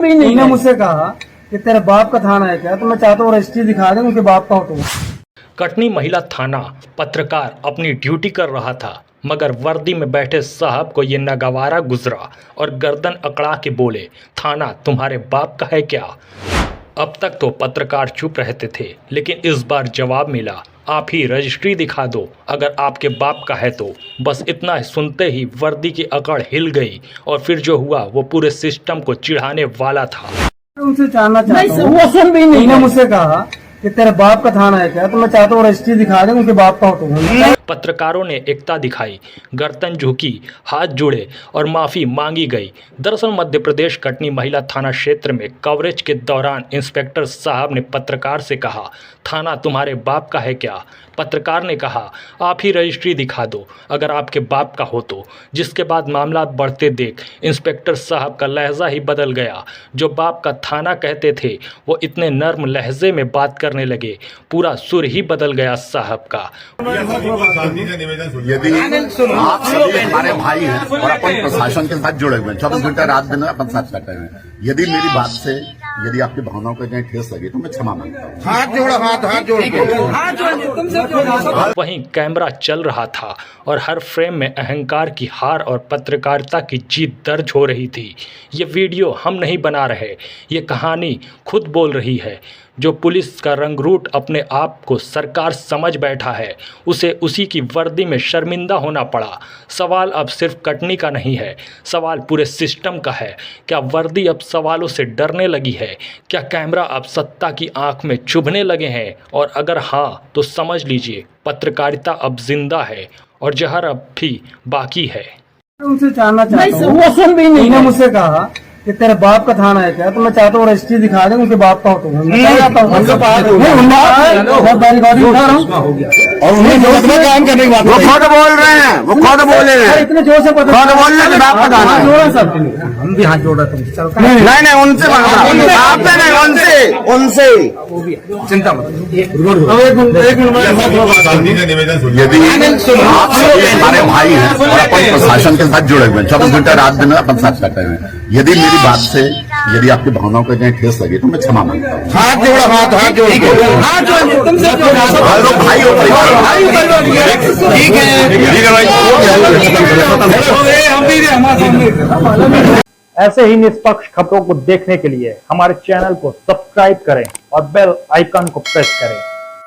उन्होंने मुझसे कहा कि तेरे बाप का थाना है क्या, तो मैं चाहता हूँ रजिस्ट्री दिखा दे उनके बाप का हो तो। कटनी महिला थाना पत्रकार अपनी ड्यूटी कर रहा था, मगर वर्दी में बैठे साहब को ये नागवारा गुजरा और गर्दन अकड़ा के बोले, थाना तुम्हारे बाप का है क्या। अब तक तो पत्रकार चुप रहते थे, लेकिन इस बार जवाब मिला, आप ही रजिस्ट्री दिखा दो अगर आपके बाप का है तो। बस इतना सुनते ही वर्दी की अकड़ हिल गई और फिर जो हुआ वो पूरे सिस्टम को चिढ़ाने वाला था। उनसे जानना चाहता हूँ, वो सुन भी नहीं। उन्होंने मुझसे कहा कि तेरे बाप का थाना है क्या, तो मैं चाहता हूँ रजिस्ट्री दिखा दे उनके बाप का हो तो। पत्रकारों ने एकता दिखाई, गर्दन झुकी, हाथ जोड़े और माफ़ी मांगी गई। दरअसल मध्य प्रदेश कटनी महिला थाना क्षेत्र में कवरेज के दौरान इंस्पेक्टर साहब ने पत्रकार से कहा, थाना तुम्हारे बाप का है क्या। पत्रकार ने कहा, आप ही रजिस्ट्री दिखा दो अगर आपके बाप का हो तो। जिसके बाद मामला बढ़ते देख इंस्पेक्टर साहब का लहजा ही बदल गया। जो बाप का थाना कहते थे वो इतने नर्म लहजे में बात करने लगे, पूरा सुर ही बदल गया साहब का। यदि आप सभी हमारे भाई हैं और अपन प्रशासन के साथ जुड़े हुए हैं, 24 घंटे रात दिन अपन साथ करते हैं, यदि मेरी बात से यदि आपकी भावनाओं को कहीं ठेस लगी तो मैं क्षमा मांगता हूँ। हाथ जोड़। वहीं कैमरा चल रहा था और हर फ्रेम में अहंकार की हार और पत्रकारिता की जीत दर्ज हो रही थी। ये वीडियो हम नहीं बना रहे, ये कहानी खुद बोल रही है। जो पुलिस का रंगरूट अपने आप को सरकार समझ बैठा है, उसे उसी की वर्दी में शर्मिंदा होना पड़ा। सवाल अब सिर्फ कटनी का नहीं है, सवाल पूरे सिस्टम का है। क्या वर्दी अब सवालों से डरने लगी है? क्या कैमरा अब सत्ता की आंख में चुभने लगे हैं? और अगर हाँ तो समझ लीजिए, पत्रकारिता अब जिंदा है और जहर अब भी बाकी है। उनसे जानना चाहता हूँ, वो सुन भी नहीं। उन्होंने मुझसे कहा कि तेरे बाप का थाना है क्या, तो मैं चाहता हूँ रजिस्ट्री दिखा दे उनके बाप का हो तो। और उन्हें काम करने की बात वो खुद बोल रहे हैं, वो खुद बोले हैं, इतने जोर से खुद बोल रहे हैं बाप का थाना है। हम भी हाथ जोड़ रहे थे। नहीं उनसे आपसे नहीं, उनसे चिंता मत। यदि आप सभी हमारे भाई हैं और अपन प्रशासन के साथ जुड़े हुए हैं, 24 घंटे रात दिन अपन साथ करते हैं, यदि मेरी बात से यदि आपकी भावनाओं को कहीं ठेस लगी तो मैं क्षमा मांगता हूँ। हाथ जोड़। भाई हो, ठीक है। ऐसे ही निष्पक्ष खबरों को देखने के लिए हमारे चैनल को सब्सक्राइब करें और बेल आइकन को प्रेस करें।